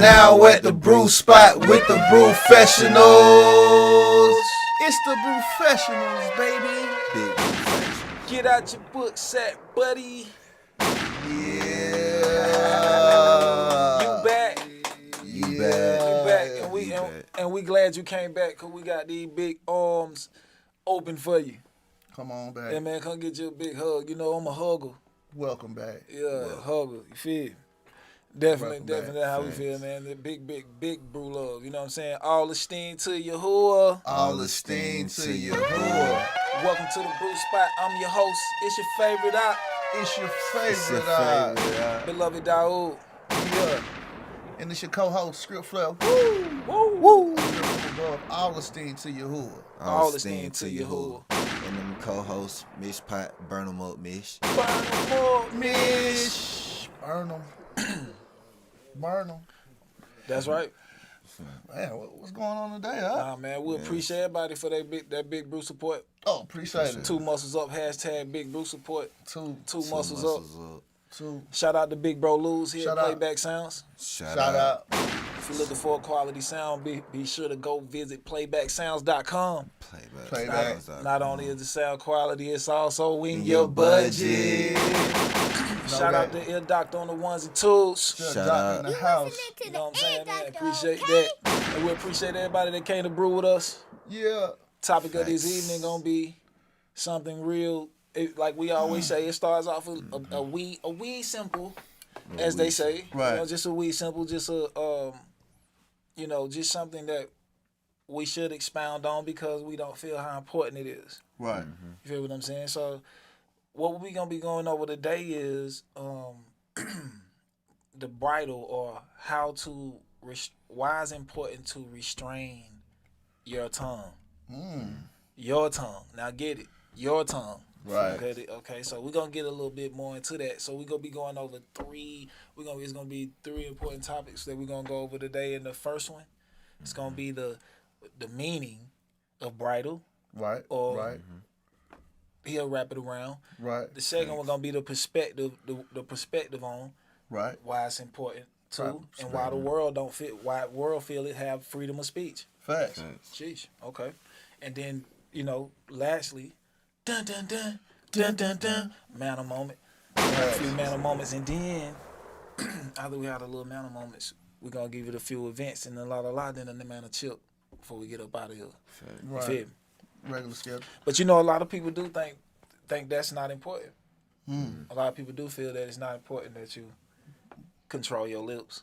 now at the brew spot with the Brewfessionals. It's the Brewfessionals, baby. Big Brewfessionals. Get out your book sack, buddy. Yeah. You back. You back. And we glad you came back, cause we got these big arms open for you. Come on back. Yeah, man, come get you a big hug. You know I'm a hugger. Welcome back. Yeah, hugger. You feel? Definitely Welcome how we feel, man. The big brew love. You know what I'm saying? All esteem to YAHUAH. All esteem to YAHUAH. Welcome to the brew spot. I'm your host. It's your favorite out. It's your favorite. Beloved Daoud. Yeah. And it's your co-host, Script Flip. Woo! Woo! All esteem to YAHUAH. All esteem to YAHUAH. And them co-hosts, Mish Pot, burn them up, Mish. Burn them up, Mish. Burn them. Burn them. That's right. Man, what's going on today, huh? Nah, man, we appreciate everybody for that big brew support. Oh, appreciate it. 2 muscles up, hashtag big brew support. Two muscles up. Two. Shout out to Big Bro Luz here Shout at out. Playback Sounds. Shout out. If you're looking for a quality sound, be sure to go visit playbacksounds.com. Playback. Not only is the sound quality, it's also in your budget. Shout out to Ear Doctor on the ones and twos. Shout out in the house. You know what I'm saying, man? Appreciate that. And we appreciate everybody that came to brew with us. Yeah. Topic of this evening gonna be something real. Like we always say, it starts off with a wee simple, as they say. Right. You know, just a wee simple, just a just something that we should expound on because we don't feel how important it is. Right. You feel what I'm saying? So what we gonna be going over today is the bridle, or how to why it's important to restrain your tongue. Your tongue. Now get it. Your tongue. Right. Okay, so we're gonna get a little bit more into that. So we're gonna be going over it's gonna be 3 important topics that we're gonna go over today. And the first one, it's gonna be the meaning of bridle. Right. Or right. He'll wrap it around. Right. The second one gonna be the perspective, the perspective on right why it's important too, Right. and why the world feel it have freedom of speech. Facts. Sheesh. Okay. And then, lastly, dun dun dun dun dun dun, man of moment. A few man of moments, and then after we had a little man of moments, we're gonna give it a few events and a lot, then the man of chip before we get up out of here. You feel me? Regular schedule. But a lot of people do think that's not important. A lot of people do feel that it's not important that you control your lips.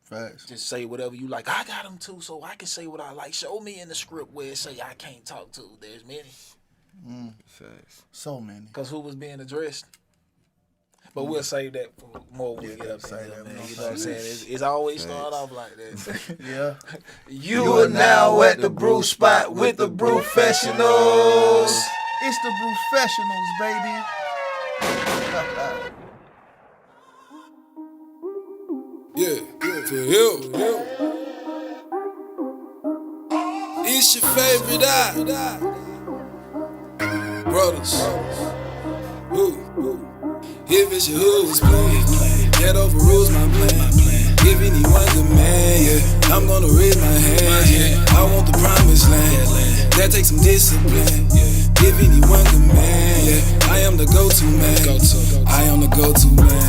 Facts. Just say whatever you like. I got them too, so I can say what I like. Show me in the script where it say I can't talk to. There's many. Facts. So many. Because who was being addressed? But we'll save that for more when we get up there, man. You know what I'm saying? It's always start off like that. Yeah. You are now at the brew spot with the Brewfessionals. It's the Brewfessionals, baby. Yeah, for you. It's your favorite brothers. If it's your hood's plan, that overrules my plan. If anyone command, yeah, I'm gonna raise my hand, yeah. I want the promised land, that takes some discipline. If anyone command, yeah, I am the go-to man. I am the go-to man.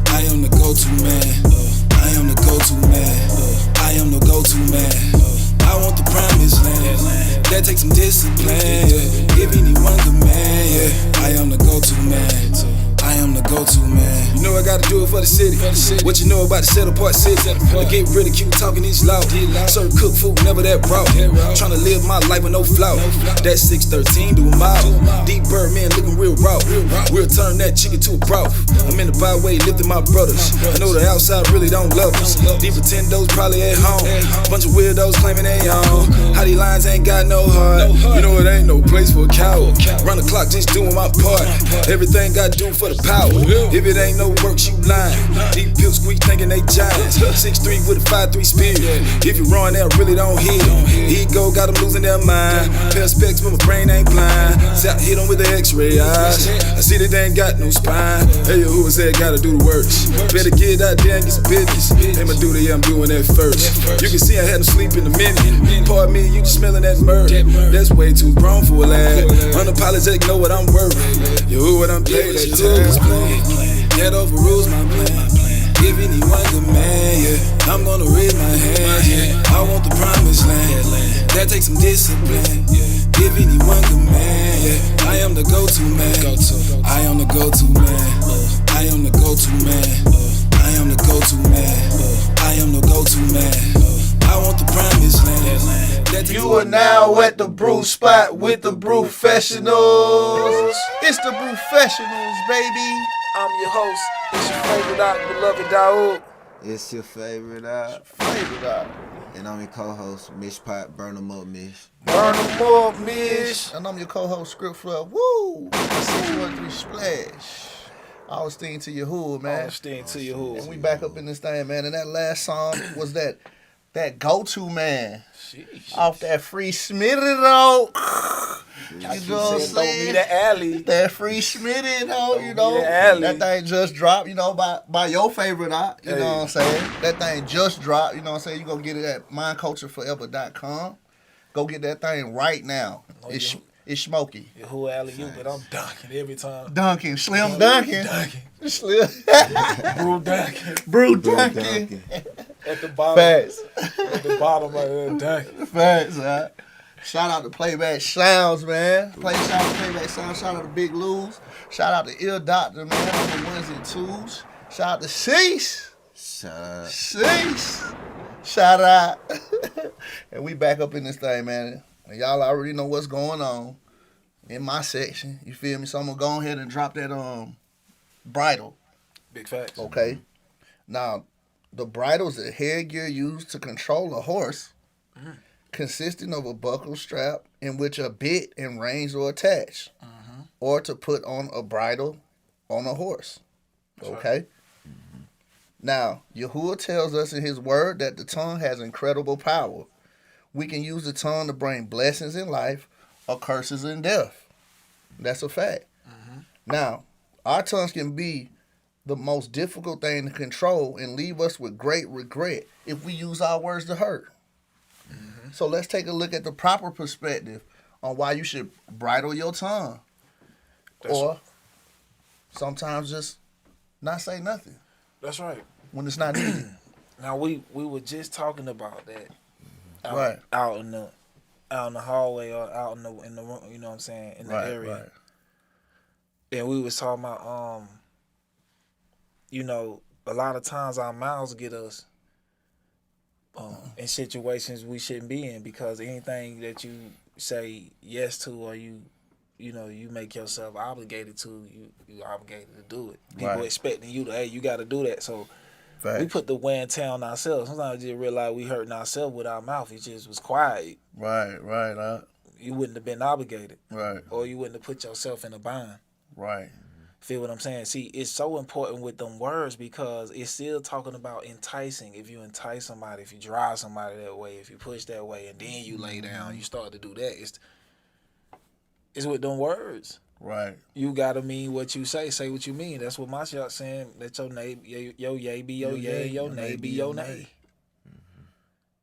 I am the go-to man. I am the go-to man. I am the go-to man. I want the promised land, that takes some discipline. Yeah. If anyone command, yeah, I am the go-to man. I am the go-to man. You know I gotta do it for the city. What you know about the set apart city? I get ridiculed talking these loud. Serve cook food, never that raw. Tryna live my life with no flaw. That 613 do a mile. Deep bird man looking real raw. We'll turn that chicken to a broth. I'm in the byway lifting my brothers. I know the outside really don't love us. These pretendos probably at home. Bunch of weirdos claiming they own. How these lines ain't got no heart. You know it ain't no place for a coward. Run the clock just doing my part. Everything got to do for the power. If it ain't no work, you lying. Deep pill squeak thinking they giants. 6'3" with a 5'3" speed. If you run, they really don't hit. Ego got them losing their mind. Pair of specs, but my brain ain't blind. Hit them with the x-ray eye. eyes. I see that they ain't got no spine. Hey, who was that? Gotta do the work. Better get out there and get some business. Ain't my duty, I'm doing that first. You can see I had no sleep in a minute. Pardon me, you just smelling that murder. That's way too grown for a lad. Unapologetic, know what I'm worth. Yo, what I'm paid at time. That overrules my plan. If anyone command, yeah, I'm gonna raise my hand, yeah. I want the promised land. That takes some discipline. If anyone command, yeah, I am the go-to man. I am the go-to man. I am the go-to man. I am the go-to man. I am the go-to man. I want the promised land. You are now at the brew spot with the Brewfessionals. It's the Brewfessionals, baby. I'm your host. It's your favorite beloved YAHUAH. It's your favorite And I'm your co-host, Mish Pot, burn 'em up, Mish. Burn 'em up, Mish. I'm your co-host, Script Flow. Woo! 613 Splash. All Esteem to YAHUAH, man. All Esteem to YAHUAH. And we back up in this thing, man. And that last song was that go-to man. Sheesh. Off that free Smitty, though. You know what I'm Don't saying? be the alley. That free Smitty, though, you know. be the alley. That thing just dropped, you know, by your favorite art. You know what I'm saying? That thing just dropped, you know what I'm saying? You go get it at mindcultureforever.com. Go get that thing right now. It's smoky. YAHUAH alley you, but I'm dunking every time. Dunking. Slim Dunking. Slim. Brew dunking. Brew Dunking. At the bottom. Facts. At the bottom right there, dunking. Facts, huh? Shout out to Playback Sounds, man. Shout out to Playback Sounds. Shout out to Big Lou's. Shout out to Ear Doctor, man. On the ones and twos. Shout out to Cease. Cease. Shout out. And we back up in this thing, man. And y'all already know what's going on in my section. You feel me? So I'm gonna go ahead and drop that bridle. Big facts. Okay. Now, the bridle is a headgear used to control a horse, consisting of a buckle strap in which a bit and reins are attached, or to put on a bridle on a horse. Okay? Now, YAHUAH tells us in his word that the tongue has incredible power. We can use the tongue to bring blessings in life or curses in death. That's a fact. Now, our tongues can be the most difficult thing to control and leave us with great regret if we use our words to hurt. So let's take a look at the proper perspective on why you should bridle your tongue. Or sometimes just not say nothing That's right. when it's not needed. Now we were just talking about that. Right. Out in the hallway or out in the room, you know what I'm saying, in the area. Right. And we was talking about you know, a lot of times our mouths get us in situations we shouldn't be in, because anything that you say yes to, or you know, you make yourself obligated to, you obligated to do it. People expecting you to, hey, you got to do that. So we put the wear and tear on ourselves. Sometimes we just realize we hurting ourselves with our mouth. It just was quiet. Right. You wouldn't have been obligated. Right. Or you wouldn't have put yourself in a bind. Right. Feel what I'm saying? See, it's so important with them words, because it's still talking about enticing. If you entice somebody, if you drive somebody that way, if you push that way, and then you lay down, you start to do that. It's with them words. Right. You gotta mean what you say. Say what you mean. That's what my shot saying. Let your nay, your yay be your yay, your nay be your nay.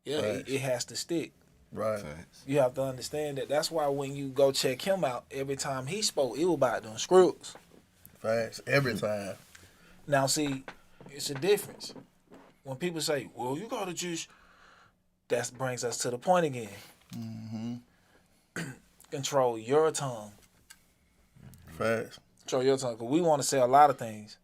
Yeah, it has to stick. Right. You have to understand that. That's why when you go check him out, every time he spoke, it was about them screws. Facts. Every time. Now, see, it's a difference. When people say, well, you gotta just, that brings us to the point again. Control your tongue. Facts. Control your tongue. Because we want to say a lot of things.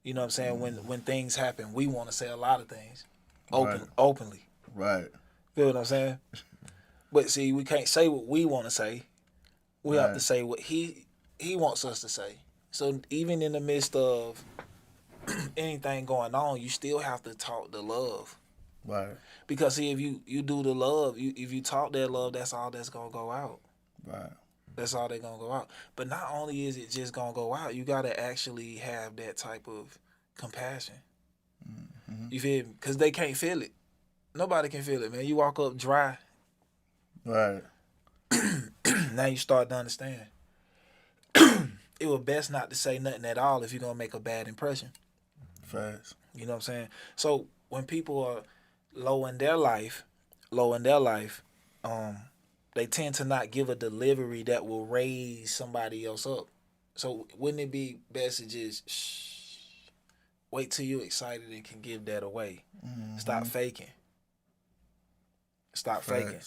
You know what I'm saying? When things happen, we want to say a lot of things. Openly. Right. Feel what I'm saying? But see, we can't say what we want to say. We have to say what he wants us to say. So even in the midst of anything going on, you still have to talk the love. Right. Because see, if you do the love, if you talk that love, that's all that's gonna go out. Right. That's all they're gonna go out. But not only is it just gonna go out, you gotta actually have that type of compassion. You feel me? Because they can't feel it. Nobody can feel it, man. You walk up dry. Right. Now you start to understand. it would best not to say nothing at all if you're gonna make a bad impression. Facts. You know what I'm saying? So when people are low in their life, they tend to not give a delivery that will raise somebody else up. So wouldn't it be best to just wait till you're excited and can give that away? Stop faking. Stop faking.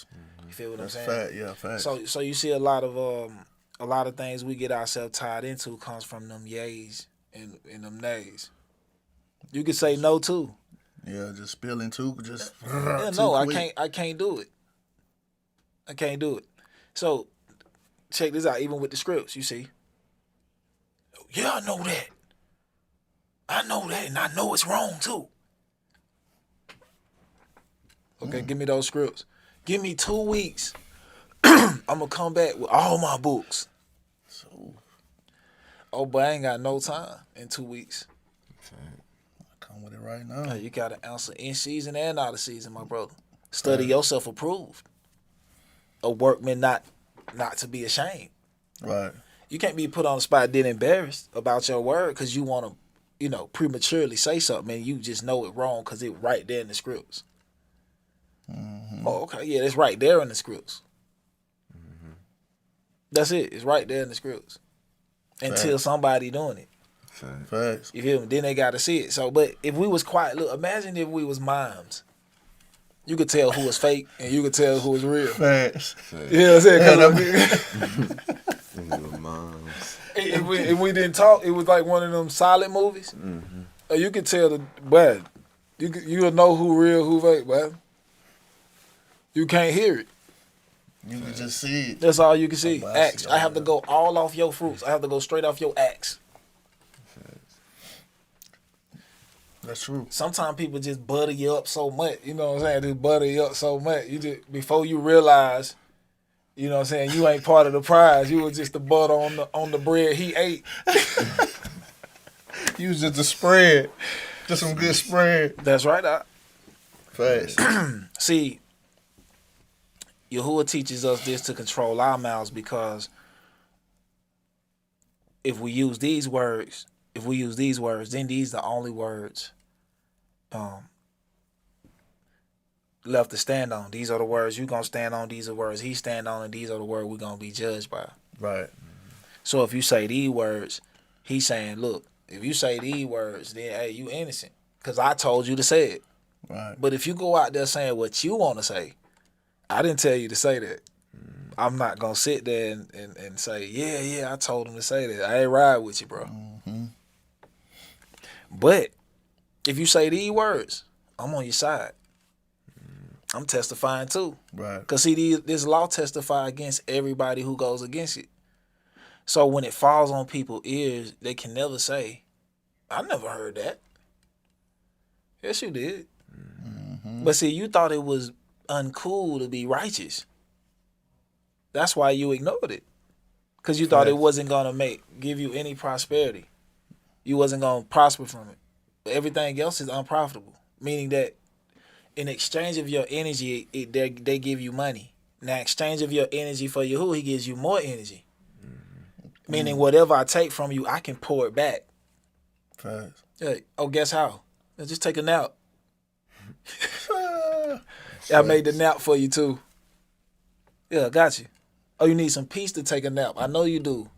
You feel what I'm saying? Fact, yeah, facts. So you see a lot of things we get ourselves tied into comes from them yays and them nays. You could say no too. Yeah, just spilling too. Just Yeah, too no, quick. I can't do it. I can't do it. So check this out. Even with the scripts, you see. Yeah, I know that. And I know it's wrong too. Okay, give me those scripts. Give me 2 weeks. I'm gonna come back with all my books. So, Oh, but I ain't got no time in 2 weeks. I come with it right now. You gotta answer in season and out of season, my brother. Study yourself approved. A workman not to be ashamed. Right. You can't be put on the spot then embarrassed about your word because you want to, prematurely say something and you just know it wrong because it right there in the scripts. Oh, okay, yeah, it's right there in the scripts. That's it. It's right there in the scripts. Until somebody doing it. Facts. You feel me? Then they got to see it. So, but if we was quiet, look, imagine if we was mimes. You could tell who was fake and you could tell who was real. Facts. You know what I'm saying? If we didn't talk, it was like one of them silent movies. You could tell you'll know who real, who fake, but you can't hear it. You can just see it. That's all you can see. Oh, Acts. I have to go all off your fruits. I have to go straight off your acts. That's true. Sometimes people just butter you up so much. You know what I'm saying? Just butter you up so much. You just before you realize, you know what I'm saying, you ain't part of the prize. You was just the butter on the bread he ate. You was just a spread. Just some good spread. That's right. Facts. See, YAHUAH teaches us this to control our mouths because if we use these words, then these are the only words left to stand on. These are the words you're going to stand on. These are the words he stand on. And these are the words we're going to be judged by. Right. So if you say these words, he's saying, look, if you say these words, then, hey, you innocent. Because I told you to say it. Right. But if you go out there saying what you want to say, I didn't tell you to say that. I'm not going to sit there and say, yeah, I told him to say that. I ain't ride with you, bro. But if you say these words, I'm on your side. I'm testifying too. Right. Because see, this law testify against everybody who goes against it. So when it falls on people's ears, they can never say, I never heard that. Yes, you did. But see, you thought it was uncool to be righteous. That's why you ignored it. Because you thought it wasn't going to give you any prosperity. You wasn't going to prosper from it. But everything else is unprofitable. Meaning that in exchange of your energy, they give you money. Now, in exchange of your energy for YAHUAH, he gives you more energy. Meaning whatever I take from you, I can pour it back. Facts. Hey, guess how? Just take a nap. I made the nap for you too. Yeah, got you. Oh, you need some peace to take a nap. I know you do.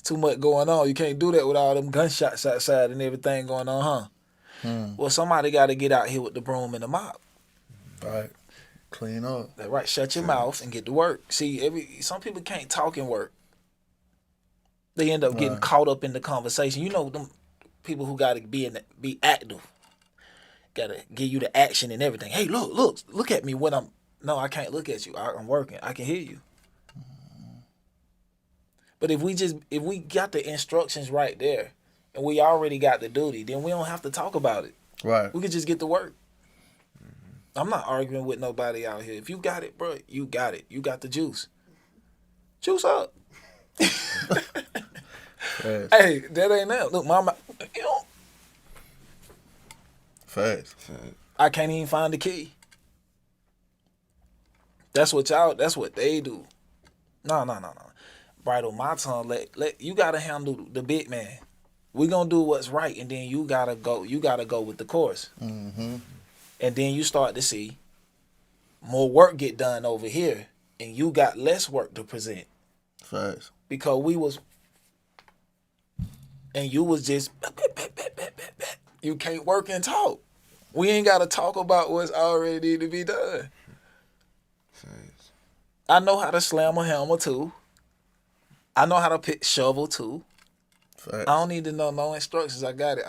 Too much going on. You can't do that with all them gunshots outside and everything going on, huh? Well, somebody got to get out here with the broom and the mop. Right. Clean up. Right. Shut your mouth and get to work. See, some people can't talk and work. They end up getting caught up in the conversation. You know, them people who got to be active. Got to give you the action and everything. Hey, look at me when I'm. No, I can't look at you. I'm working. I can hear you. But if we got the instructions right there and we already got the duty, then we don't have to talk about it. Right. We could just get to work. I'm not arguing with nobody out here. If you got it, bro, you got it. You got the juice. Juice up. Hey, that ain't that. Look, mama, Facts. I can't even find the key. That's what they do. No. bridle my tongue. Let you gotta handle the big man. We gonna do what's right, and then you gotta go with the chorus. Mm-hmm. And then you start to see more work get done over here, and you got less work to present Facts. because we was, and you was just, you can't work and talk. We ain't gotta talk about what's already need to be done. Facts. I know how to slam a hammer too. I know how to pick shovel too. Facts. I don't need to know no instructions. I got it.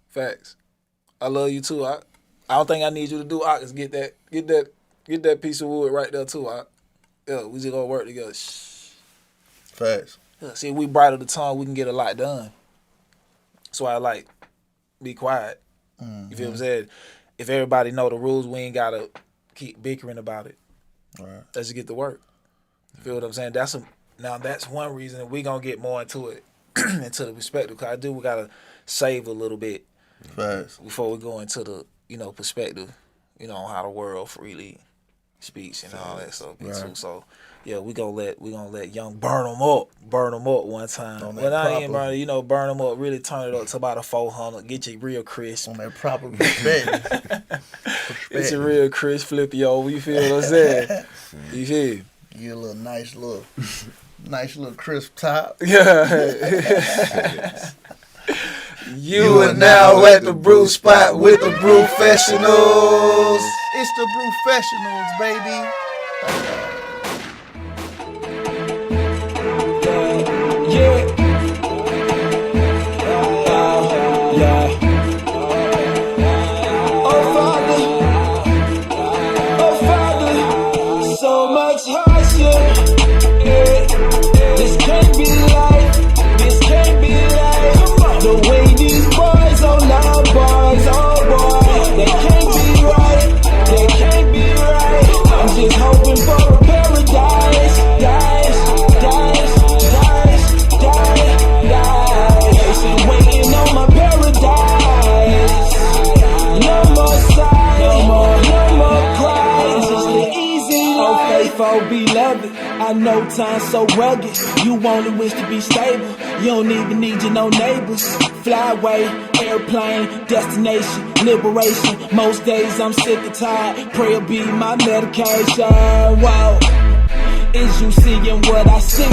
Facts. I love you too. I don't think I need you to do. I just get that piece of wood right there too. Yeah, we just gonna work together. Shh. Facts. Yeah, see, if we bridle the tongue, we can get a lot done. So I like be quiet. You feel what I'm saying? If everybody know the rules, we ain't gotta keep bickering about it. Right. Let's just get to work. You feel what I'm saying? That's one reason that we gonna get more into it, into the perspective. Cause we gotta save a little bit Facts. before we go into the perspective, on how the world freely speaks and all that stuff Right. too. So yeah, we gonna let Young burn them up one time. On that But I ain't proper- burn them up. Really turn it up to about a 400. Get you real crisp. On that proper perspective. It's a real crisp flip, yo. You feel what I'm saying? You feel? Get a little nice little crisp top. Yeah. You are now at the brew spot with the Brewfessionals. It's the Brewfessionals, baby. So much hardship. This can't be life. This can't be life. The way these boys, oh Lord, boys, oh boy, they can't be right. They can't be right. I'm just hoping for a paradise. Patient waiting on my paradise. No more sighs, no more cries. It's the easy life. Oh, faithful beloved, I know time's so rugged. You only wish to be stable. You don't even need your no neighbors. Flyway, airplane, destination, liberation. Most days I'm sick and tired. Prayer be my medication. Whoa, is you seeing what I see?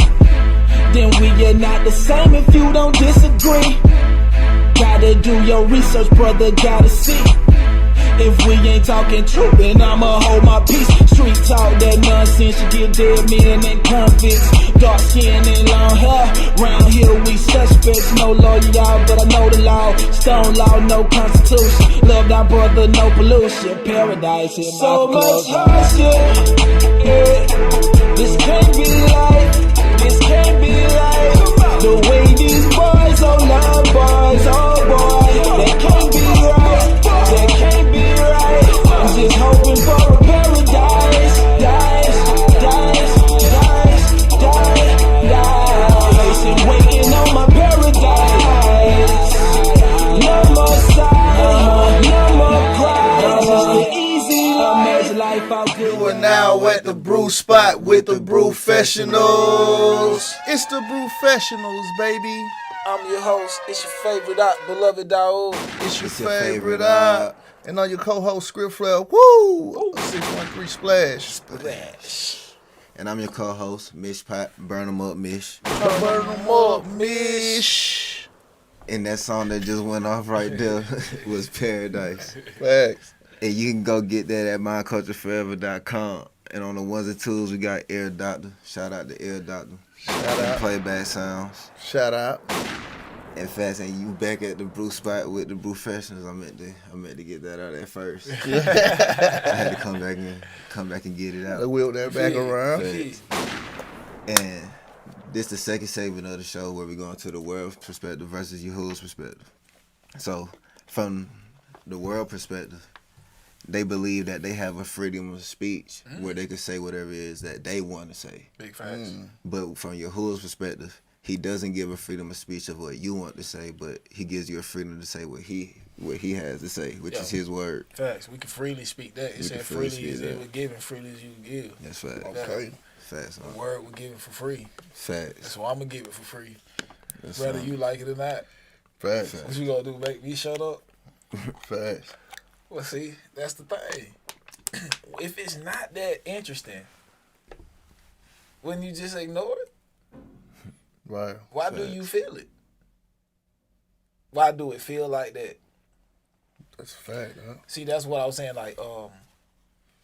Then we are not the same if you don't disagree. Gotta do your research, brother, gotta see. If we ain't talking truth, then I'ma hold my peace. Street talk, that nonsense, you get dead men and convicts. Dark skin and long hair, round here we suspects. No lawyer, y'all, but I know the law. Stone law, no constitution. Love thy brother, no pollution. Paradise in so my much hardship. This can't be life. This can't be life. The way these boys, oh Lord, boys, oh boy, they can't be right. They can't be right. I'm just hoping for a paradise. Patient waiting on my paradise. No more sighs, no more cries. Just the easy life. Life out good. You are now at the brew spot with the Brewfessionals. It's the Brewfessionals, baby. I'm your host. It's your favorite beloved dog. It's your It's your favorite favorite eye. And on your co-host, Script Flare, woo! 613 Splash. And I'm your co-host, Mish Pot, Burn 'em Up Mish. Burn them up, Mish. And that song that just went off right there was Paradise. Facts. And you can go get that at mindcultureforever.com. And on the ones and twos, we got Air Doctor. Shout out to Air Doctor. Shout out. Playback sounds. Shout out. In fact, and you back at the brew spot with the Brewfessionals. I meant to get that out there first. I had to come back and get it They out. wheeled that back around. Facts. And this the second segment of the show where we're going to the world perspective versus YAHUAH's perspective. So, from the world perspective, they believe that they have a freedom of speech where they can say whatever it is that they want to say. Big facts. But from YAHUAH's perspective, he doesn't give a freedom of speech of what you want to say, but he gives you a freedom to say what he has to say, which is his word. Facts. We can freely speak that. It We said can freely freely is speak it that. was given, freely as you give. That's right. Okay. Facts. The word we give it for free. Facts. So I'm gonna give it for free, That's whether right. you like it or not. Facts. What you gonna do? Make me shut up? Facts. Well, see, that's the thing. If it's not that interesting, wouldn't you just ignore it? Right. Why do you feel it? Why do it feel like that? That's a fact, huh? See, that's what I was saying. Like,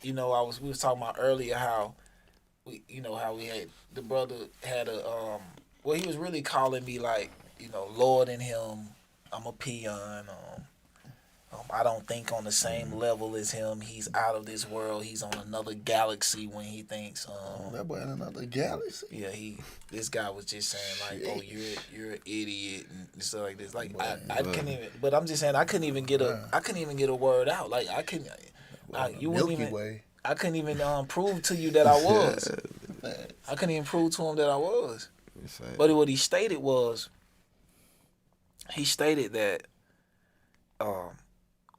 you know, we was talking about earlier how we had the brother had a well, he was really calling me like, you know, Lord in him. I'm a peon. I don't think on the same level as him. He's out of this world. He's on another galaxy when he thinks. That boy in another galaxy. Yeah, this guy was just saying like, oh, you're an idiot and stuff like this. Like I couldn't even. But I'm just saying I couldn't even get a word out. Like I couldn't. You wouldn't Milky even. Way. I couldn't even prove to you that I was. I couldn't even prove to him that I was. But what he stated was, he stated that, well,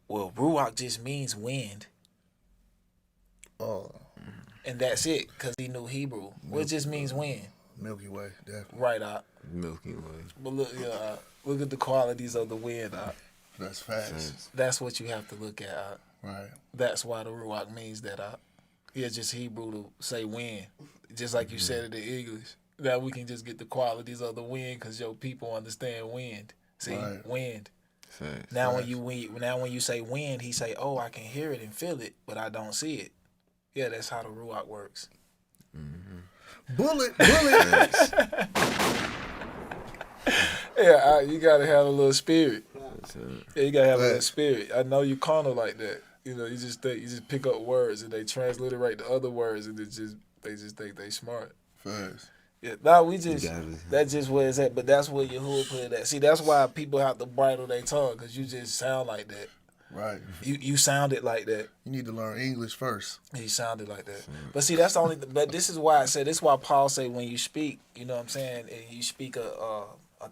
Ruach just means wind. Oh. And that's it, because he knew Hebrew. Well, it just means wind. Milky Way, definitely. Right, Milky Way. But look at the qualities of the wind, That's facts. That's what you have to look at, Right. That's why the Ruach means that, It's just Hebrew to say wind. Just like you said it in English. Now we can just get the qualities of the wind because your people understand wind. See, Right. Wind. Facts. Now when you say wind, he say, oh, I can hear it and feel it, but I don't see it. Yeah, that's how the Ruach works. Bullet. Yeah, you gotta have a little spirit. That's it. Yeah, you gotta have a little spirit. I know you carnal like that. You know, you just pick up words and they transliterate the other words and they just think they smart. Facts. Yeah, that's just where it's at. But that's where YAHUAH put it at. See, that's why people have to bridle their tongue because you just sound like that. Right. You sounded like that. You need to learn English first. He sounded like that. But see, that's the only. But this is why I said. This is why Paul say when you speak, you know what I'm saying, and you speak a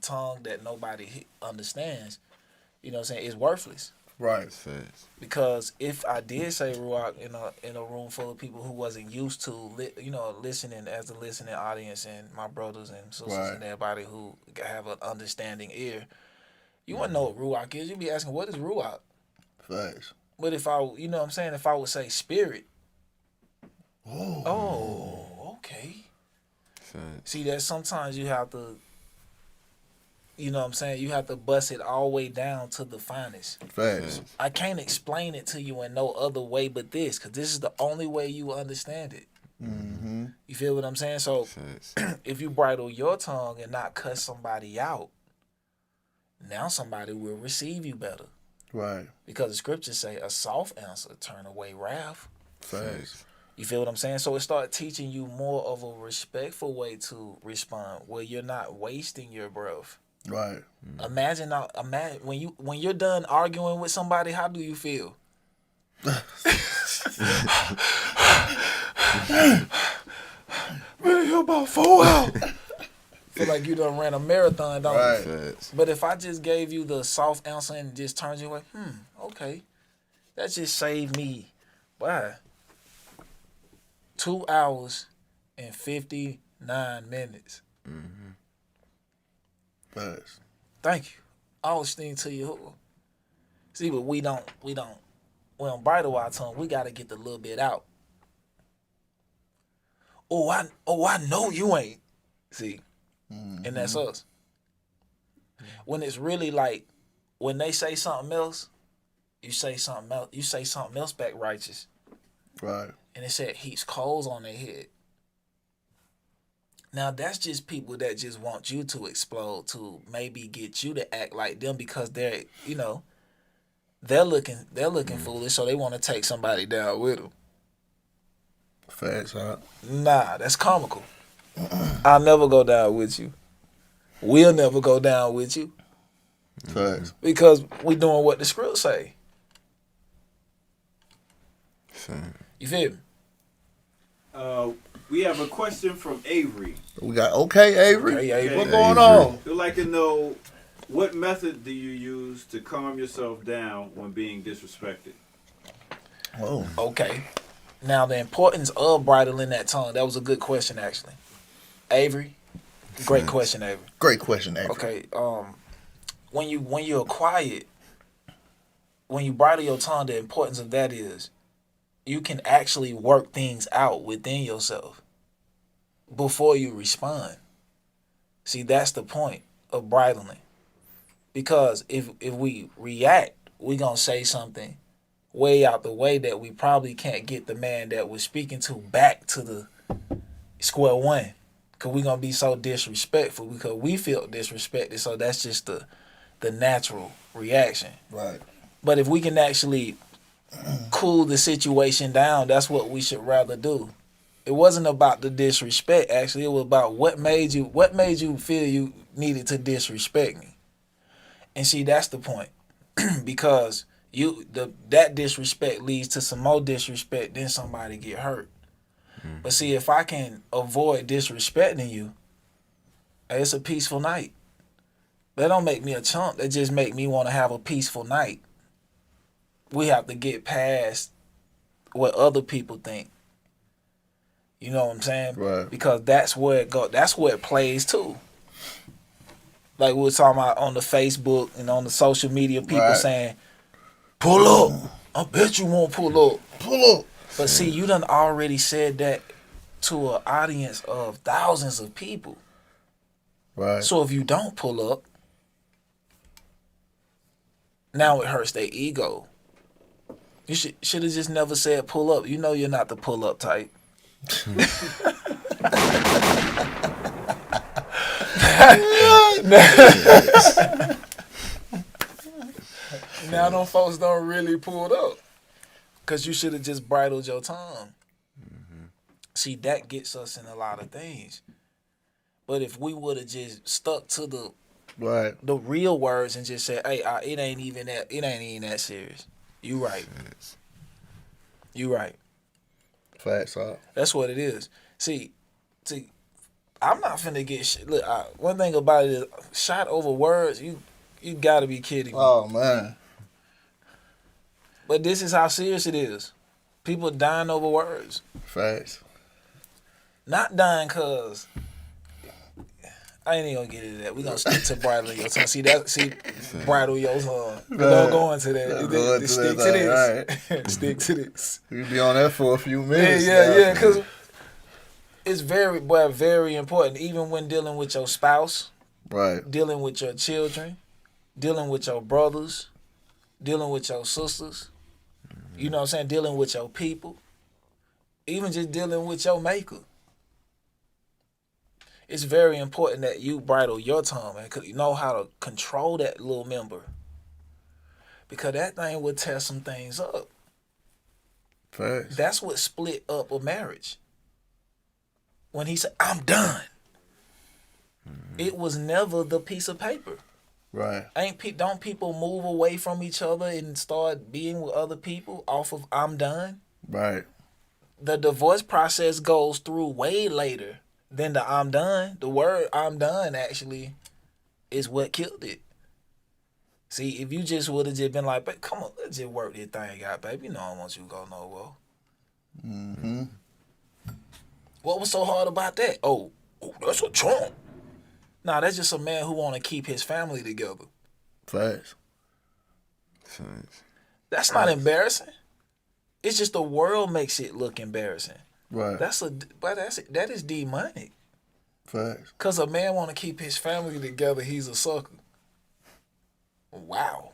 tongue that nobody understands, you know what I'm saying, it's worthless. Right. Facts. Because if I did say Ruach in a room full of people who wasn't used to listening as a listening audience and my brothers and sisters and everybody who have an understanding ear, you wouldn't know what Ruach is. You'd be asking, what is Ruach? Facts. But if I, you know what I'm saying, if I would say spirit, okay. Facts. See, that sometimes you have to, you know what I'm saying, you have to bust it all the way down to the finest. Facts. I can't explain it to you in no other way but this, because this is the only way you understand it. Mm-hmm. You feel what I'm saying? So Facts. if you bridle your tongue and not cuss somebody out, now somebody will receive you better. Right. Because the scriptures say a soft answer turn away wrath. Facts. You feel what I'm saying? So it started teaching you more of a respectful way to respond, where you're not wasting your breath. Right. Imagine when you're done arguing with somebody, how do you feel? Been here about 4 hours. Feel like you done ran a marathon, don't Right. you? Facts. But if I just gave you the soft answer and just turned you away, okay, that just saved me, 2 hours and 59 minutes. Facts. Thank you. All esteem to you. See, but we don't bridle our tongue. We gotta get the little bit out. I know you ain't. See, and that's us. When it's really like, when they say something else, you say something else. You say something else back righteous, Right. and it said heaps coals on their head. Now that's just people that just want you to explode, to maybe get you to act like them because they're looking foolish, so they want to take somebody down with them. Facts, huh? Nah, that's comical. I'll never go down with you. We'll never go down with you Facts. because we doing what the script say. Facts. You feel me? We have a question from Avery. We got Avery. Hey, Avery. What's going on? We'd like to know, what method do you use to calm yourself down when being disrespected? Oh. Okay. Now, the importance of bridling that tongue, that was a good question, actually. Avery, great question, Avery. Great question, Avery. Okay, when you're quiet, when you bridle your tongue, the importance of that is you can actually work things out within yourself before you respond. See, that's the point of bridling. Because if we react, we gonna say something way out the way that we probably can't get the man that we're speaking to back to the square one. Cause we gonna be so disrespectful because we feel disrespected. So that's just the natural reaction. Right. But if we can actually cool the situation down, that's what we should rather do. It wasn't about the disrespect, actually. It was about what made you feel you needed to disrespect me. And see, that's the point. Because that disrespect leads to some more disrespect, then somebody get hurt. But see, if I can avoid disrespecting you, it's a peaceful night. That don't make me a chump. That just make me want to have a peaceful night. We have to get past what other people think. You know what I'm saying? Right. Because that's where it go. That's where it plays too. Like we were talking about on the Facebook and on the social media, people saying, "Pull up." I bet you won't pull up. Pull up. But see, you done already said that to an audience of thousands of people. Right. So if you don't pull up, now it hurts their ego. You should have just never said pull up. You know you're not the pull up type. Now them folks don't really pull up. Because you should have just bridled your tongue. See, that gets us in a lot of things. But if we would have just stuck to the real words and just said, "Hey, it ain't even that serious." You right. You right. Facts up. That's what it is. See, I'm not finna get shit. Look, one thing about it is, shot over words. You gotta be kidding me. Oh man. But this is how serious it is. People dying over words. Facts. Not dying cause I ain't even gonna get into that. We gonna stick to bridling your tongue. See, bridle your tongue. We don't go into that. Stick to this. Right. Stick to this. We be on that for a few minutes. Yeah, because it's very important. Even when dealing with your spouse, right? Dealing with your children, dealing with your brothers, dealing with your sisters. You know what I'm saying? Dealing with your people. Even just dealing with your maker. It's very important that you bridle your tongue, man, because you know how to control that little member. Because that thing would tear some things up. Facts. That's what split up a marriage. When he said, "I'm done." It was never the piece of paper. Right. Don't people move away from each other and start being with other people off of "I'm done"? Right. The divorce process goes through way later than the "I'm done." The word "I'm done" actually is what killed it. See, if you just would have just been like, "Babe, come on, let's just work this thing out, baby. You know I don't want you to go nowhere." Mm-hmm. What was so hard about that? Oh, that's a Trump. Nah, that's just a man who want to keep his family together. Facts. That's not embarrassing. It's just the world makes it look embarrassing. Right. That is demonic. Facts. Cause a man want to keep his family together, he's a sucker. Wow.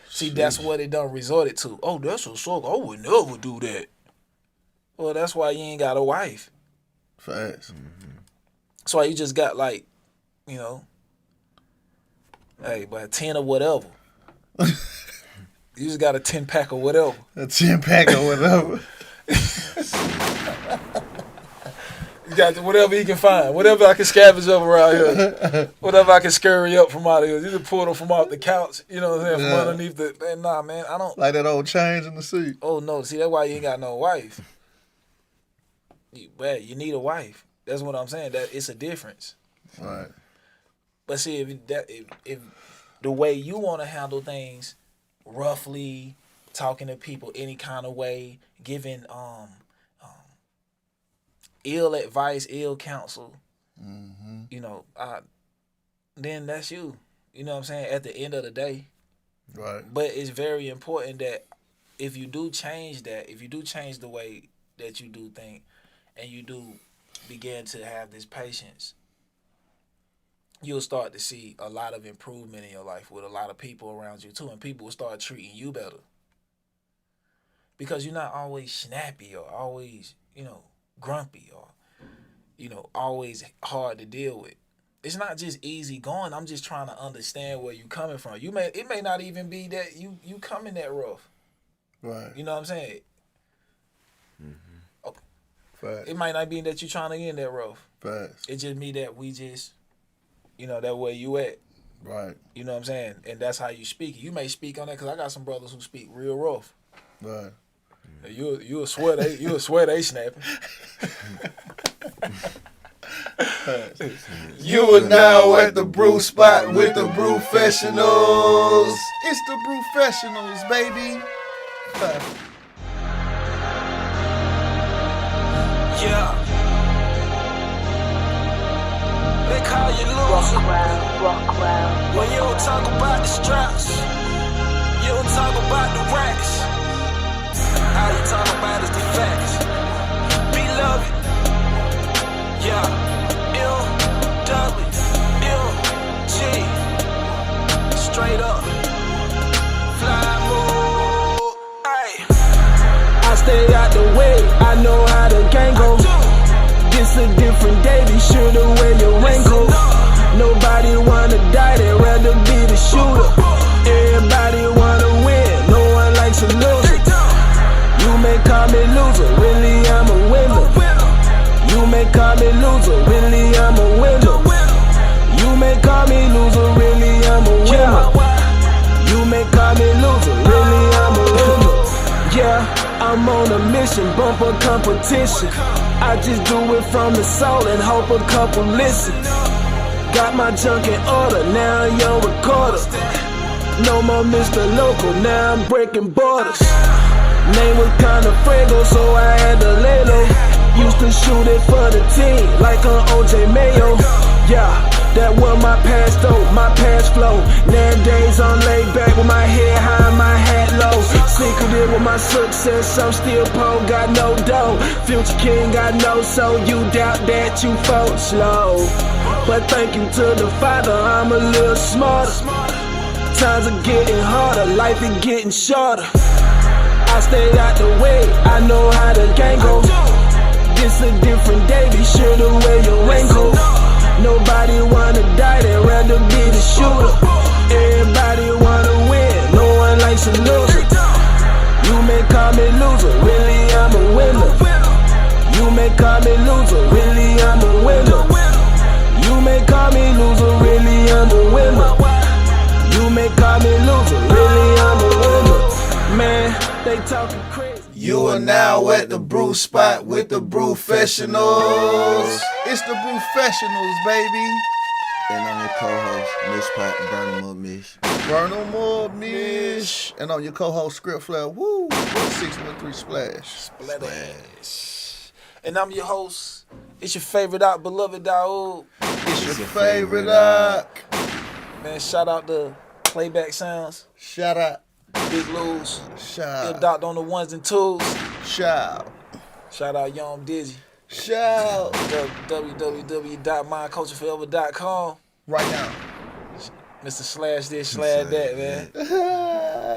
See, that's what it done resorted to. Oh, that's a sucker. I would never do that. Well, that's why you ain't got a wife. Facts. That's why you just got like, you know, hey, but 10 or whatever. You just got a 10-pack or whatever. A 10-pack or whatever. You got whatever you can find. Whatever I can scavenge up around here. Whatever I can scurry up from out of here. You just pull them from off the couch. You know what I'm saying? From underneath the... Man, nah, man. I don't... Like that old change in the seat. Oh, no. See, that's why you ain't got no wife. You need a wife. That's what I'm saying. That it's a difference. Right. But see, if the way you want to handle things, roughly, talking to people any kind of way, giving ill advice, ill counsel, you know, then that's you. You know what I'm saying? At the end of the day. Right. But it's very important that if you do change that, if you do change the way that you do think, and you do begin to have this patience, you'll start to see a lot of improvement in your life with a lot of people around you too, and people will start treating you better. Because you're not always snappy or always, you know, grumpy or, you know, always hard to deal with. It's not just easy going. I'm just trying to understand where you coming from. It may not even be that you coming that rough. Right. You know what I'm saying? Okay. Facts. It might not be that you trying to get that rough. Facts. It just me that we just, you know, that way you at. Right. You know what I'm saying? And that's how you speak. You may speak on that because I got some brothers who speak real rough. Right. You'll swear they snapping. You are now at the brew spot with the Brewfessionals. It's the Brewfessionals, baby. Yeah. They call you loser. When you don't talk about the straps, you don't talk about the racks. All you talk about is the facts. Beloved. Yeah. L-W-L-G. Straight up. Fly move. Ay. I stay out the way. I know how the gang go. This a different day. Be sure to wear your raincoat. Nobody wanna die. They'd rather be the shooter. Everybody wanna win. No one likes a loser. You may call me loser. Really, I'm a winner. You may call me loser, really I'm a winner. You may call me loser, really I'm a winner. You may call me loser, really I'm a winner. Yeah, I'm on a mission, bumper competition. I just do it from the soul and hope a couple listen. Got my junk in order, now I'm your recorder. No more Mr. Local, now I'm breaking borders. Name was kinda Fuego, so I had to lay low. Used to shoot it for the team, like on OJ Mayo. Yeah, that was my past though, my past flow. Nowadays I'm laid back with my head high and my hat low. Secretive with my success, I'm still poor, got no dough. Future king got no soul, you doubt that you folk slow. But thank you to the Father, I'm a little smarter. Times are getting harder, life is getting shorter. I stay out the way, I know how the gang go. It's a different day, be sure to wear your raincoat. Nobody wanna die, they'd rather be the shooter. Everybody wanna win, no one likes a loser. You may call me loser, really I'm a winner. You may call me loser, really I'm a winner. You may call me loser, really I'm a winner. You may call me loser, really I'm a winner. Man, they talking crazy. You are now at the brew spot with the Brewfessionals. It's the Brewfessionals, baby. And I'm your co-host, Mish Pot, Burnham Mish. Burnham Mish. And I'm your co-host, Script Flair. Woo! 613 Splash. Splash. And I'm your host. It's your favorite out, beloved dog. It's your favorite doc. Man, shout out to Playback Sounds. Shout out. Big Lou's. Shout Your out. doctor on the ones and twos. Shout. Shout out Young Dizzy. Shout. www.mindcultureforever.com. Right now. Mr. Slash this, slash that, man.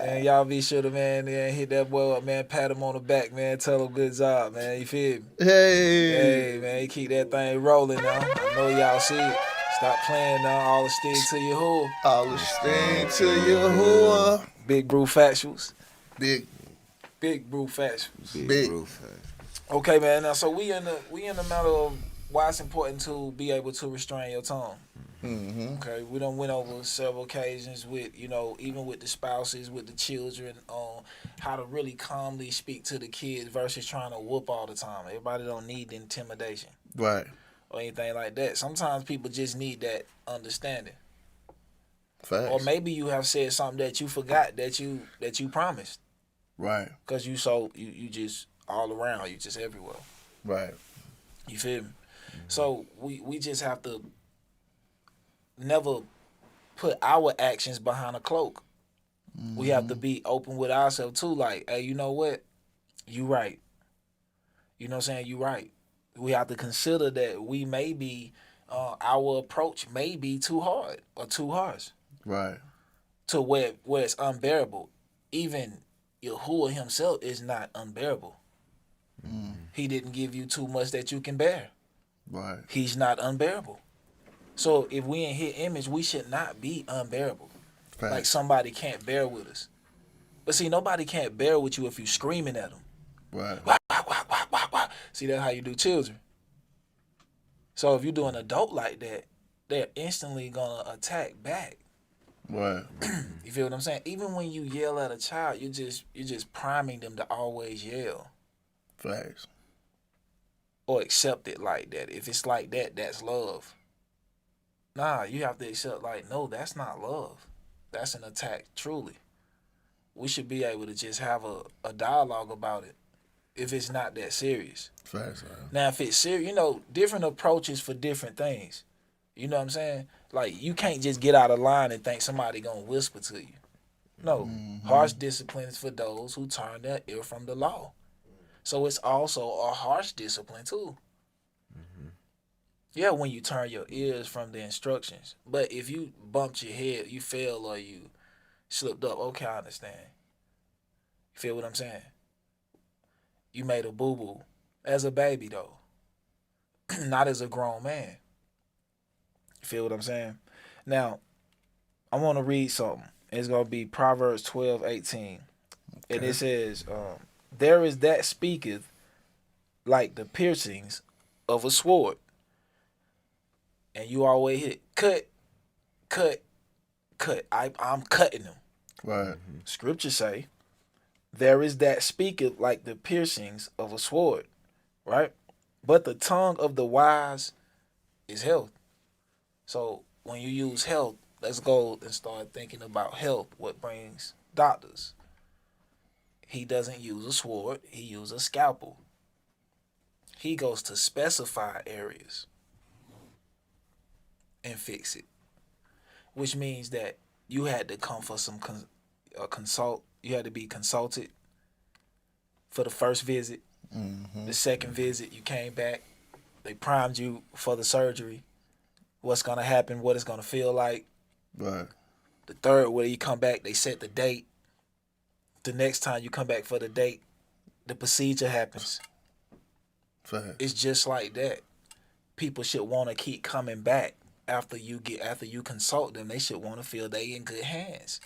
And y'all be sure to, man, hit that boy up, man. Pat him on the back, man. Tell him good job, man. You feel me? Hey. Hey, man, you keep that thing rolling now. I know y'all see it. Stop playing now. All the steam to your YAHUAH. All the steam to YAHUAH. Big Brewfessionals. Big. Brewfessionals. Big. Okay, man. Now, so we in the matter of why it's important to be able to restrain your tongue. Mm-hmm. Okay, we done went over several occasions with, you know, even with the spouses, with the children, on how to really calmly speak to the kids versus trying to whoop all the time. Everybody don't need the intimidation Right. or anything like that. Sometimes people just need that understanding. Facts. Or maybe you have said something that you forgot that you promised. Right. Because you just all around, you just everywhere. Right. You feel me? So we just have to never put our actions behind a cloak. We have to be open with ourselves too. Like, hey, you know what? You right. You know what I'm saying? You right. We have to consider that we may be, our approach may be too hard or too harsh Right. to where it's unbearable. Even Yahuwah himself is not unbearable. He didn't give you too much that you can bear. Right. He's not unbearable. So if we in his image, we should not be unbearable. Fact. Like somebody can't bear with us. But see, nobody can't bear with you if you screaming at them. Right. Wah, wah, wah, wah, wah, wah. See, that's how you do children. So if you do an adult like that, they're instantly gonna attack back. Right. You feel what I'm saying? Even when you yell at a child, you're just priming them to always yell Facts. or accept it like that. If it's like that, that's love. Nah, you have to accept like, no, that's not love. That's an attack, truly. We should be able to just have a dialogue about it if it's not that serious. Facts, man. Now, if it's serious, different approaches for different things. You know what I'm saying? Like, you can't just get out of line and think somebody gonna whisper to you. No. Harsh discipline is for those who turn their ear from the law. So it's also a harsh discipline, too. Yeah, when you turn your ears from the instructions. But if you bumped your head, you fell or you slipped up, okay, I understand. You feel what I'm saying? You made a boo-boo as a baby, though. Not as a grown man. You feel what I'm saying? Now, I want to read something. It's going to be Proverbs 12:18. And it says, there is that speaketh like the piercings of a sword. And you always hit, cut, cut, cut. I'm cutting them. Right. Scripture say, there is that speaketh like the piercings of a sword, right? But the tongue of the wise is health. So when you use health, let's go and start thinking about health, what brings doctors. He doesn't use a sword, he uses a scalpel. He goes to specified areas and fix it, which means that you had to come for some consult. You had to be consulted for the first visit. The second visit, you came back. They primed you for the surgery. What's gonna happen? What it's gonna feel like. Right. The third, where you come back, they set the date. The next time you come back for the date, the procedure happens. Facts. It's just like that. People should want to keep coming back after you consult them. They should want to feel they in good hands.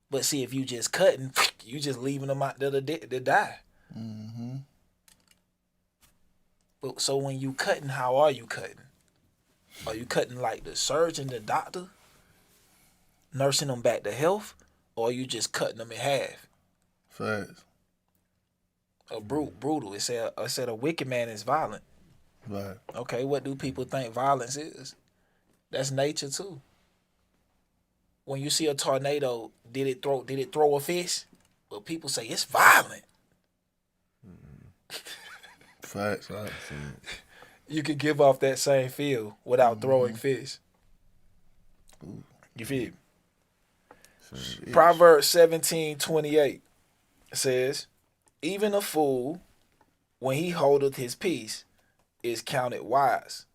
But see, if you just cutting, you just leaving them out there to die. But so when you cutting, how are you cutting? Are you cutting like the surgeon, the doctor, nursing them back to health, or are you just cutting them in half? Facts. Brutal. It said a wicked man is violent. Right. Okay, what do people think violence is? That's nature too. When you see a tornado, did it throw a fish? Well, people say it's violent. Facts. Right. You could give off that same feel without throwing fish. You feel me? Proverbs 17:28 says, even a fool, when he holdeth his peace, is counted wise,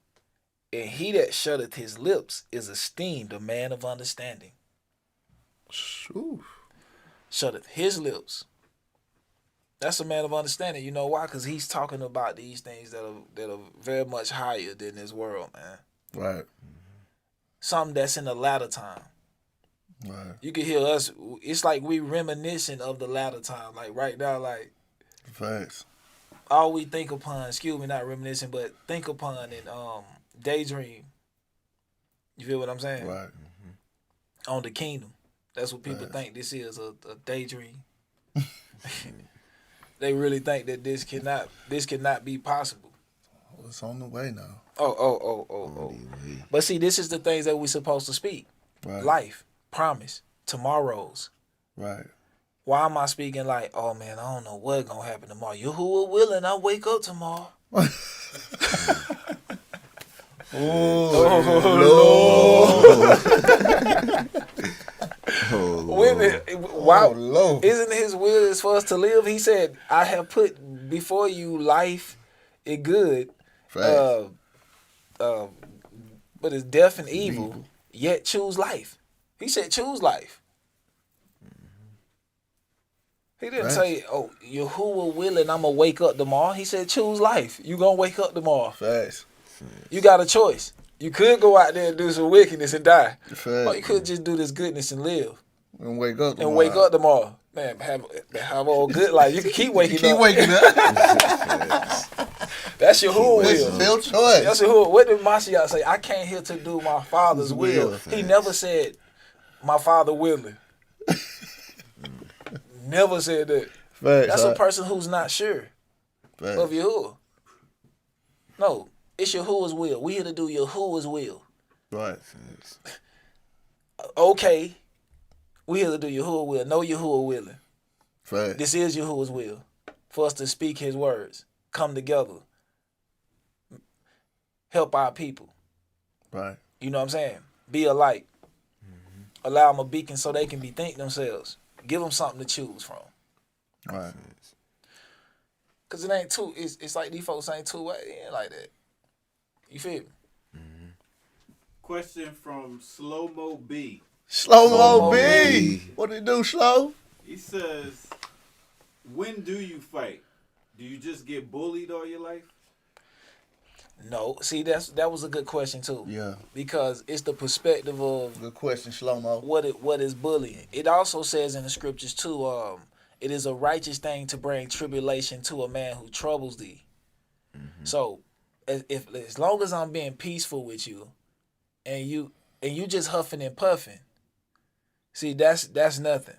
and he that shutteth his lips is esteemed a man of understanding. Ooh. Shutteth his lips. That's a man of understanding. You know why? Because he's talking about these things that are very much higher than this world, man. Right. Something that's in the latter time. Right. You can hear us. It's like we reminiscing of the latter time. Like right now, like Facts. all we think upon. Excuse me, not reminiscing, but think upon and daydream. You feel what I'm saying? Right. On the kingdom. That's what people think this is, a daydream. They really think that this cannot be possible. Well, it's on the way now. Oh. But see, this is the things that we're supposed to speak. Right. Life, promise, tomorrows. Right. Why am I speaking like, oh man, I don't know what's gonna happen tomorrow. Yahuwah willing, I'll wake up tomorrow. Why? Lord. Isn't his will is for us to live? He said, "I have put before you life, and good, Facts. but it's death and evil. Yet choose life." He said, "Choose life." He didn't say, "Oh, Yahuwah willing, I'm gonna wake up tomorrow." He said, "Choose life. You gonna wake up tomorrow." Facts. You got a choice. You could go out there and do some wickedness and die, Facts. or you could just do this goodness and live And wake up tomorrow. and wake up tomorrow. Man, have a good life. You can keep waking up. Keep waking up. That's Yahuwah It's will. still choice. That's Yahuwah. What did Mashiach say? "I came here to do my Father's will." He never said, "My Father willing." Never said that. Facts. That's a person who's not sure of Yahuwah. No, it's Yahuwah's will. We here to do Yahuwah's will. Right. Okay, we here to do Yahuwah will. No Yahuwah willing. Facts. This is Yahuwah's will for us to speak His words, come together, help our people. Right. You know what I'm saying? Be a light. Allow them a beacon so they can bethink themselves. Give them something to choose from. Right. Cause it ain't too. It's like these folks ain't too way. It ain't like that. You feel me? Question from Slow Mo B. Slow-Mo B. B. What it do, Slow? He says, "When do you fight? Do you just get bullied all your life?" No. See, that was a good question too. Yeah. Because it's the perspective of Good question, Slow-Mo. what is bullying. It also says in the scriptures too. It is a righteous thing to bring tribulation to a man who troubles thee. So, as long as I'm being peaceful with you, and you just huffing and puffing, see, that's nothing.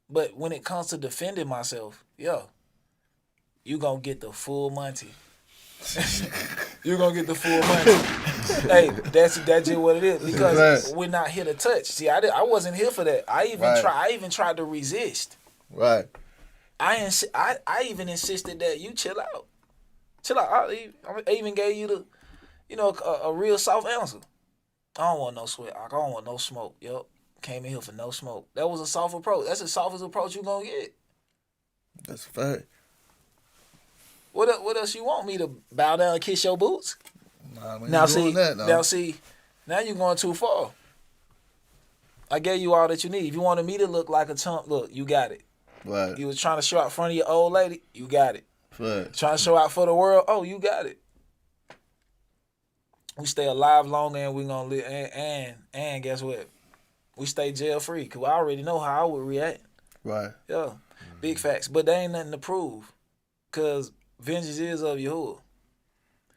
But when it comes to defending myself, you gonna get the full Monty. You're gonna get the full Monty. Hey, that's just what it is, because we're not here to touch. See, I wasn't here for that. I even tried to resist. Right. I even insisted that you chill out. I even gave you a real soft answer. I don't want no sweat. I don't want no smoke. Yup. Came in here for no smoke. That was a soft approach. That's the softest approach you gonna get. That's a fact. What else you want me to bow down and kiss your boots? Nah, we ain't Now doing that, no. now you're going too far. I gave you all that you need. If you wanted me to look like a chump, look, you got it. Right. You was trying to show out in front of your old lady, you got it. Fact. Trying to show out for the world, oh, you got it. We stay alive longer and we gonna live, and guess what? We stay jail free, cause I already know how I would react. Right. Yeah, big facts, but they ain't nothing to prove, cause vengeance is of Yahuwah.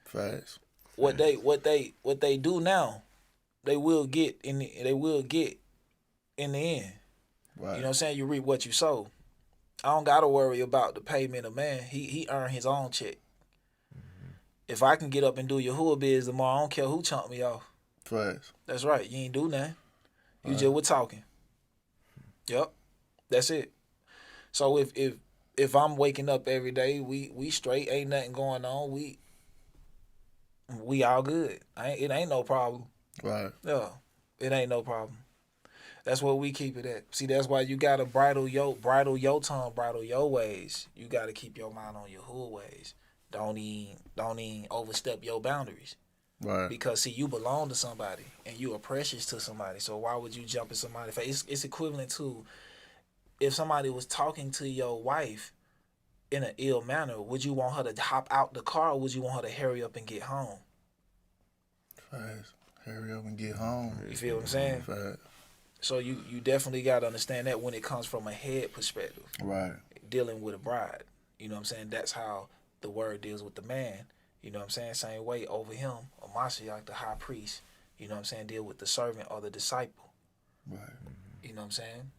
Facts. What they do now, they will get in the end. Right. You know what I'm saying? You reap what you sow. I don't gotta worry about the payment of man. He earned his own check. If I can get up and do Yahuwah biz tomorrow, I don't care who chunk me off. Facts. That's right. You ain't do nothing. You just were talking. Yep. That's it. So if I'm waking up every day, we straight, ain't nothing going on. We all good. It ain't no problem. Right. Yeah. It ain't no problem. That's where we keep it at. See, that's why you gotta bridle your tongue, bridle your ways. You gotta keep your mind on Yahuwah ways. Don't even overstep your boundaries. Right. Because see, you belong to somebody and you are precious to somebody. So why would you jump in somebody's face? It's equivalent to if somebody was talking to your wife in an ill manner, would you want her to hop out the car or would you want her to hurry up and get home? Facts. Hurry up and get home. You feel what I'm saying? Facts. So you definitely got to understand that when it comes from a head perspective. Right. Dealing with a bride. You know what I'm saying? That's how the word deals with the man. You know what I'm saying? Same way over him, or Mashiach, the high priest, you know what I'm saying, deal with the servant or the disciple. Right. You know what I'm saying?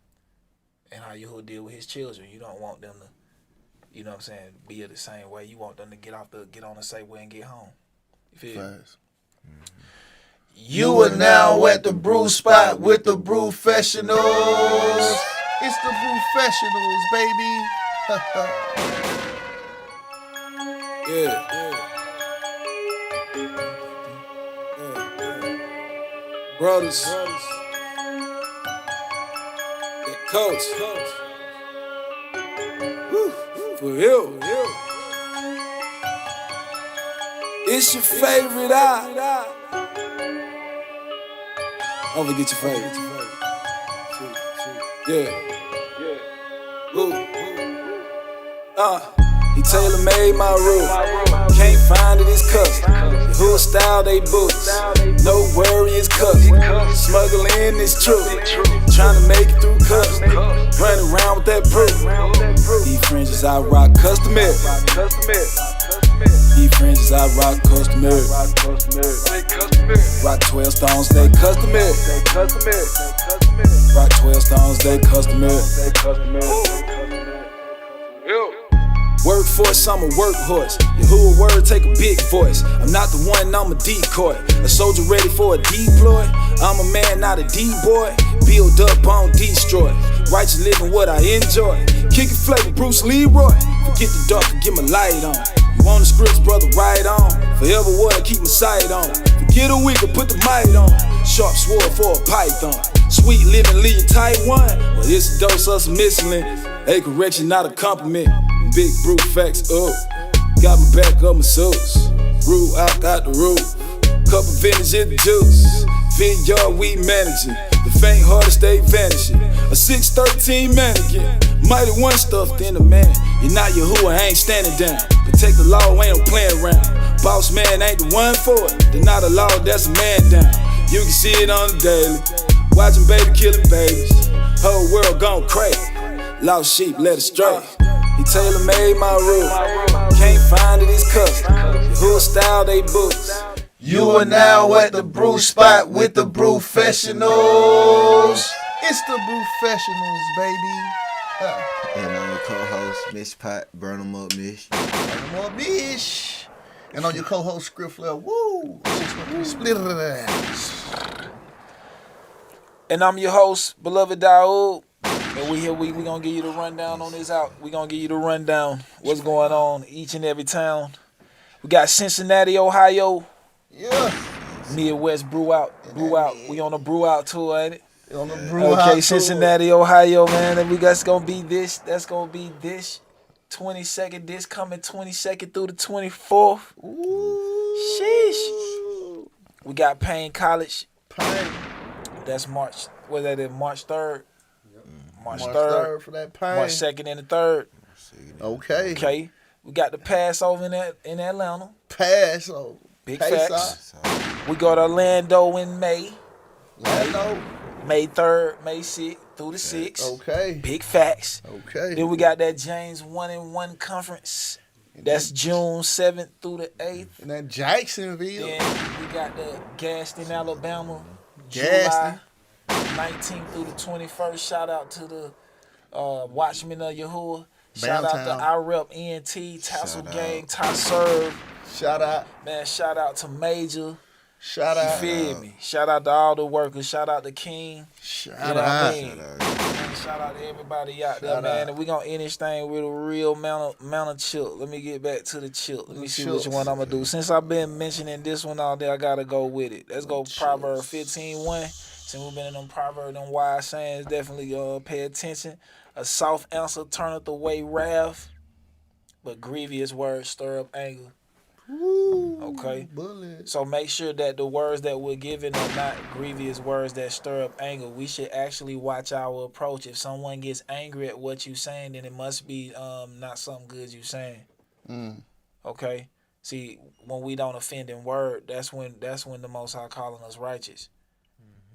And how you deal with his children. You don't want them to, you know what I'm saying, be the same way. You want them to get on the same way and get home. You feel? Facts. You are now at the brew spot with the Brewfessionals. It's the Brewfessionals, baby. Yeah. Brothers. The coach. Woo. For real. It's your favorite eye. Don't forget your favorite. Yeah. Woo. He tailor-made my roof. Can't find it, it's custom. YAHUAH style, they boots. No worry, it's custom. Smuggling is true. Trying to make it through custom. Running around with that proof. These fringes I rock custom-made. These fringes I rock custom-made. Rock 12 stones, they custom-made. Rock 12 stones, they custom-made. Workforce, I'm a workhorse. YAHUAH word, take a big voice. I'm not the one, I'm a decoy. A soldier ready for a deploy. I'm a man, not a D-boy. Build up, I don't destroy. Righteous living, what I enjoy. Kick it flavor, Bruce Leroy. Forget the dark and get my light on. You want the scripts, brother, right on. Forever water, keep my sight on. Forget a week and put the might on. Sharp sword for a python. Sweet living, leave tight one. Well, it's a dose of some miscellaneous. A correction, not a compliment. Big Brewfessionals up. Got my back up my suits. Brew out, got the roof. Couple vintage in the juice. Vineyard, we managing. The faint hearted stay vanishing. A 613 mannequin. Mighty one stuffed in a man. You're not YAHUAH, I ain't standing down. Protect the law, ain't no playing around. Boss man ain't the one for it. They're not a law, that's a man down. You can see it on the daily. Watching baby killing babies. Whole world gone crazy. Lost sheep led astray. He tailor-made my roof. Can't find it, it's custom. YAHUAH style, they boots. You are now at the brew spot with the Brewfessionals. It's the Brewfessionals, baby. And I'm your co-host, Mish Pot, burn 'em up, Mish. Burn 'em up, Mish. And on your co-host, Script Flair, woo. 613 split of that. And I'm your host, beloved YAHUAH. And we here, we gonna give you the rundown on this out. We gonna give you the rundown, what's going on each and every town. We got Cincinnati, Ohio. Yeah. Midwest Brew Out. We on a Brew Out tour, ain't it? On the brew out Okay, tour. Cincinnati, Ohio, man. And that's gonna be this 22nd, this coming 22nd through the 24th. Ooh. Sheesh. We got Payne College. Pain. That's March. What that is? March 3rd. March March 3rd. for that pain. March 2nd and the 3rd. Okay. Okay. We got the Passover in Atlanta. Passover. Big Pesach. facts. We go to Orlando in May. Lando. May 3rd, May 6th through the 6th. Okay. Big facts. Okay. Then we got that James 1-in-1 conference. That's June 7th through the 8th. And then Jacksonville. Then we got the Gaston, Alabama. Gaston. July 19th through the 21st. Shout out to the Watchmen of YAHUAH. Shout out to IREP ENT, Tassel Gang, Serve. Shout out. Man, shout out to Major. Shout You out. feel me? Shout out to all the workers. Shout out to King. Shout You know what I out. mean? Man, shout out to everybody out there, Shout man. out. And we gonna end this thing with a real amount of chill. Let me get back to the chill. Let me see which chills. one I'm gonna do. Since I've been mentioning this one all day, I gotta go with it. Let's go Proverbs 15:1. Since we've been in them proverbs, them wise sayings, definitely pay attention. A soft answer turneth away wrath, but grievous words stir up anger. Ooh, Okay. Bullet. So make sure that the words that we're giving are not grievous words that stir up anger. We should actually watch our approach. If someone gets angry at what you're saying, then it must be not something good you're saying. Okay. See, when we don't offend in word, that's when the Most High calling us righteous.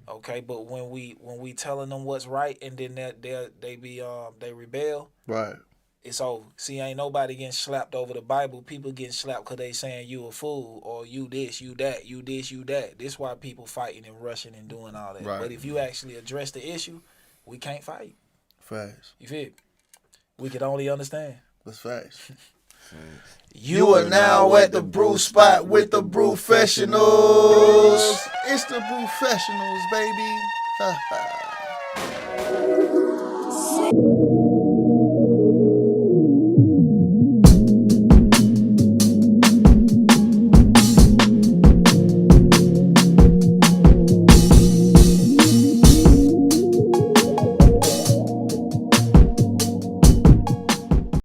Okay, but when we telling them what's right and then they rebel, Right. it's over. See, ain't nobody getting slapped over the Bible. People getting slapped because they saying you a fool or you this, you that, you this, you that. This why people fighting and rushing and doing all that. Right. But if you actually address the issue, we can't fight. Facts. You feel? We can only understand. That's facts. You are now at the brew spot with the Brewfessionals. It's the Brewfessionals, baby.